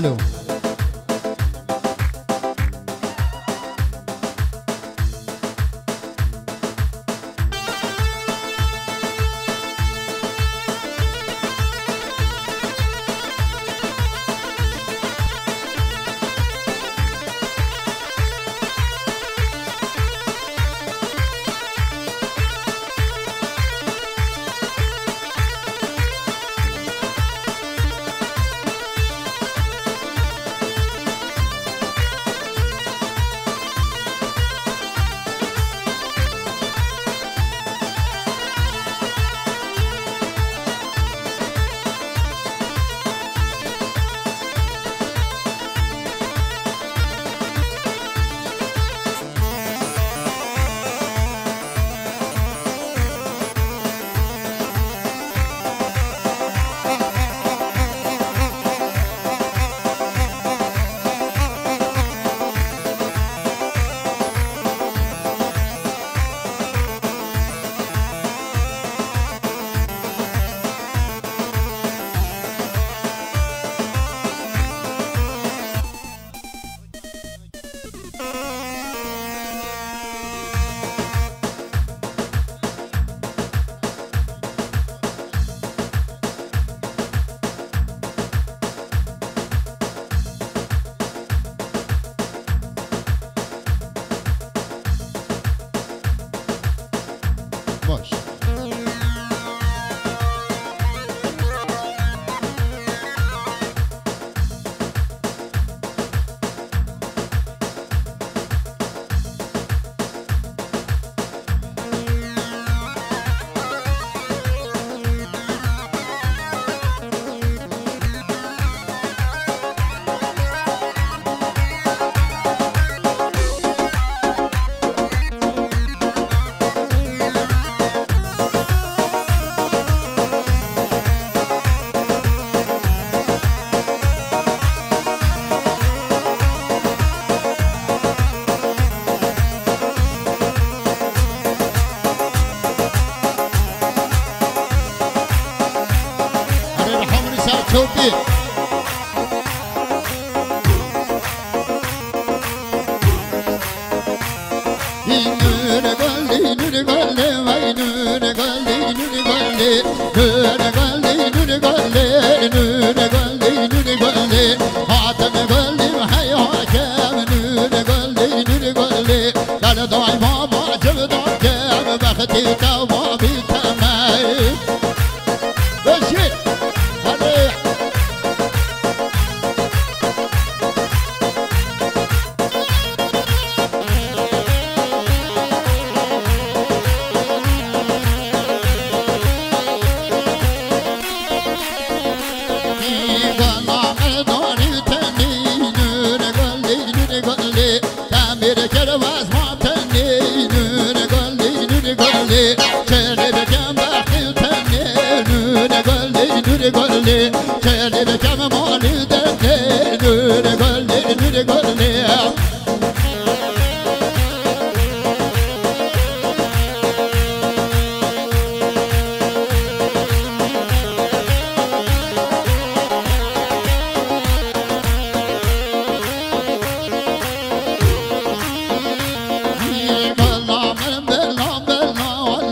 الو باش توفيق نور قلبي نور قلبي وای نور قلبي نور قلبي نور قلبي نور قلبي نور قلبي نور قلبي حاتم قلبي وحياك نور قلبي نور قلبي لا دعي بابا جبدك بختي توبه بتمام بشير قلبي خلي بكم مالي دمي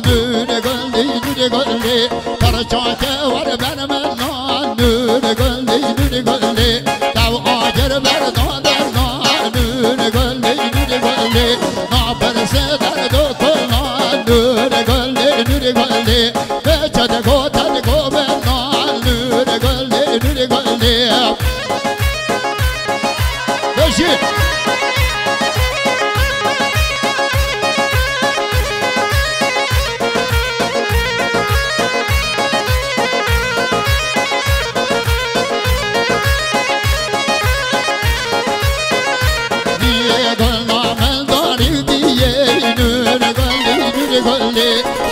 نور قلبي نور قلبي ترجعك وربنا من نور قلبي نور قلبي تو آجر بردان نور قلبي نور قلبي نابر سدر دو کلان نور قلبي نور قلبي بچد گوتد گو بنان نور قلبي نور قلبي بشید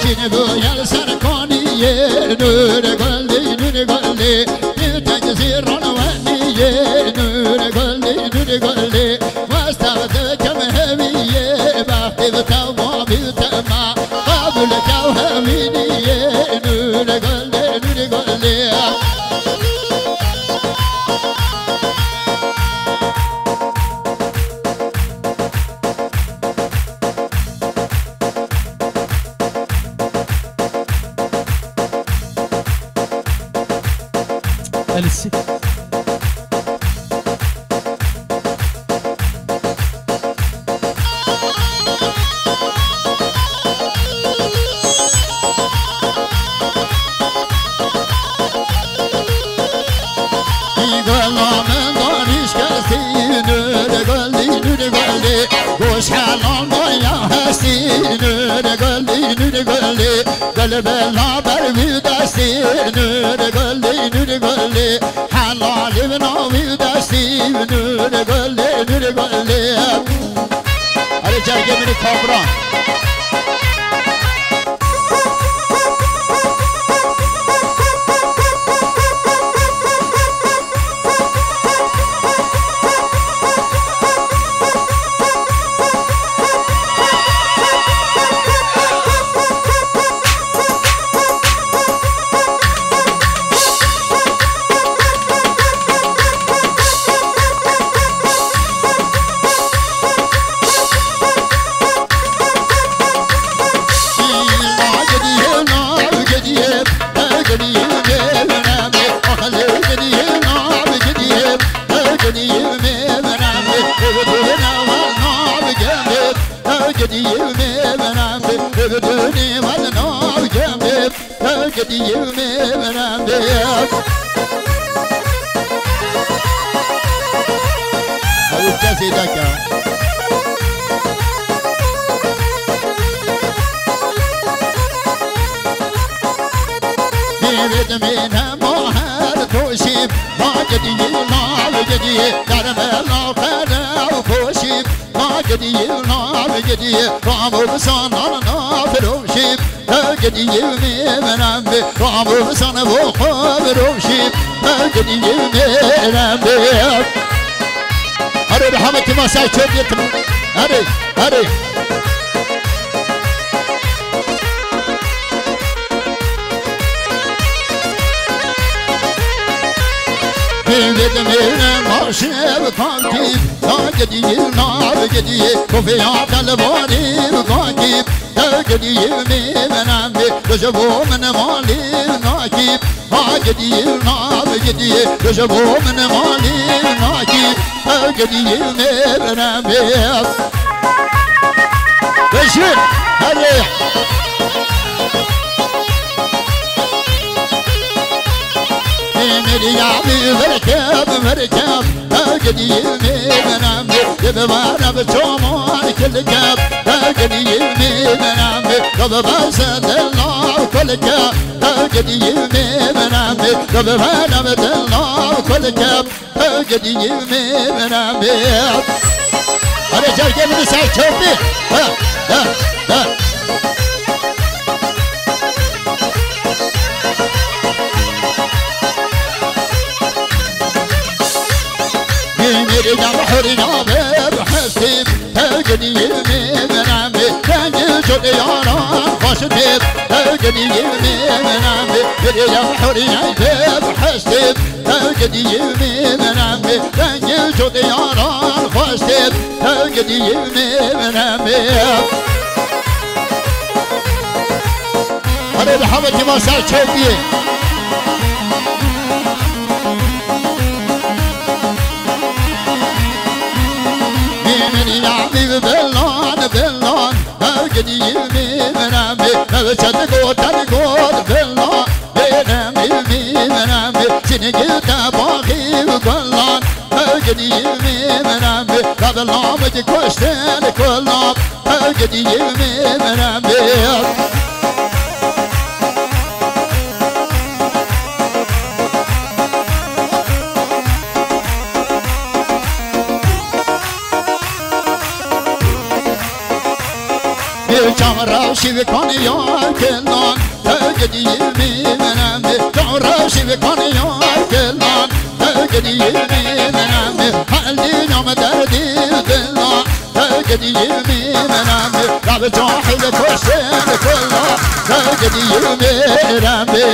شنو يا سركاني نور قلبي نور قلبي تجزير رواني نور قلبي نور قلبي واستغدك مهمية بحث تما بتما قبلك وهميني نور قلبي نور قلبي السي وش حالون يا حسين نقولي قلب العبر بيدستي نقولي حلال بنا بيدستي نقولي على جرجة من الكاميرا هري رحمتي ما ساي شوفيتم هري بيد من ماشي بكاكيب تاجدي نار جدي كوفي عبد بكاكيب تاجدي من رجبو من مالي ناكيب تاجدي نار جدي رجبو من مالي ناكيب تاجدي من بشير هري يابي مركب قديمي منامي يبوانا بتومان كل كاب قديمي منامي قبل سد الله كل كاب قديمي منامي قبوانا بت الله كل كاب قديمي منامي أنا جاي من ساي شوفي ها يا حرنا بحسيب تجني منامي كان جودي انا خاشتيب تجني منامي يا حرنا بحسيب تجني منامي كان جودي انا خاشتيب تجني منامي انا بحبتي ما صار شوفيه بلان قديمي منامي بشتقو تنقود بلان بينامي منامي سنقل تباغي بلان قديمي منامي بلان بجكوشتن كلان قديمي منامي راوشي بكون يا كلان قديمي منامي راوشي بكون يا كلان قديمي منامي حلي نوم دردي بالله قديمي منامي راب جاحي لكوشين كله قديمي منامي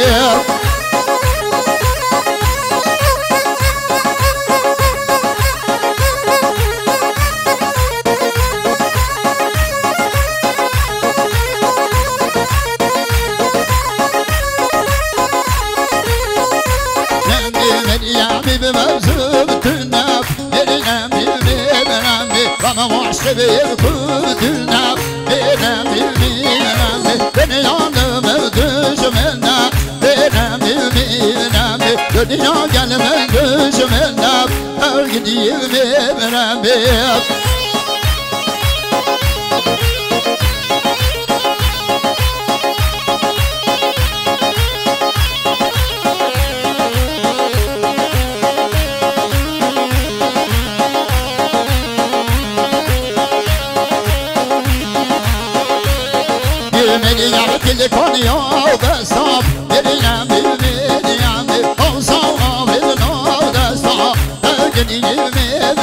مزوب تناب بيرنا بيرنا بنا معشب يكودنا بيرنا بيرنا بنا يوم مدوش منا بيرنا بيرنا دنيا قال مدوش منا أرجدي بيرنا بيرنا كل كون يا بسام بريام بريام أوصام بدنا دسا أجني بريام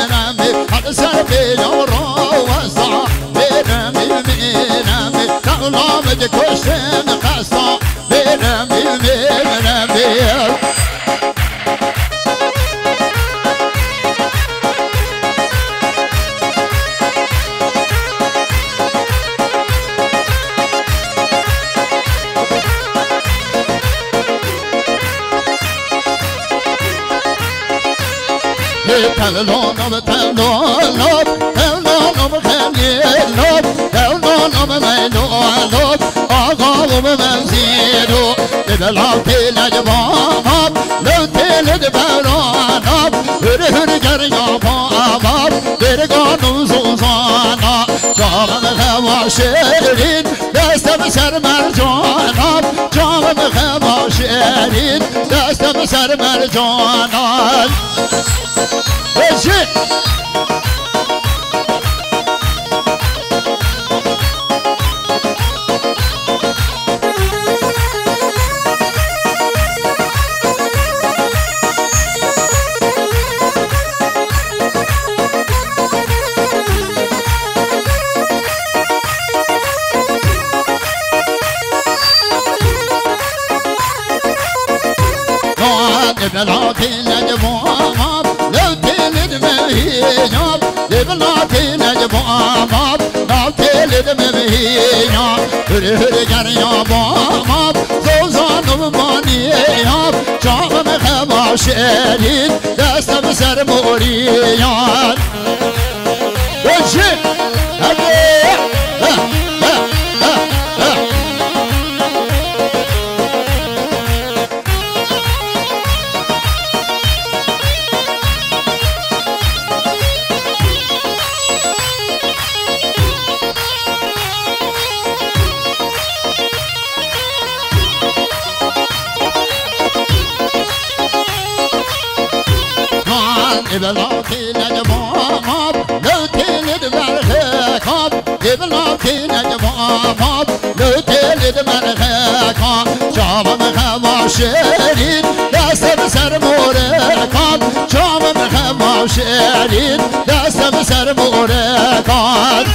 هذا سبي يورا وسا بريام بريام كلام جكوشن خاصة بريام بريام تلون تلون تلون خليلون تلون ميلون أقام منزيلو لبلعتي لجبام لو تلد برانام هر جريابام برقانو زوزانا جام خوا شيرين دستم سر مرجانام جام خوا شيرين دستم سر مرجانام Shit! لبناتي نجبامات ناتي لدمهينا هر جريا بامات زوزان مانيات جام خما شيرين دستم سر موريان وشي بلاتي نجمامات لو تلد مرخاكات بلاتي نجمامات لو تلد مرخاكات جام خما شيرين دستم سر موركات جام خما شيرين دستم سر موركات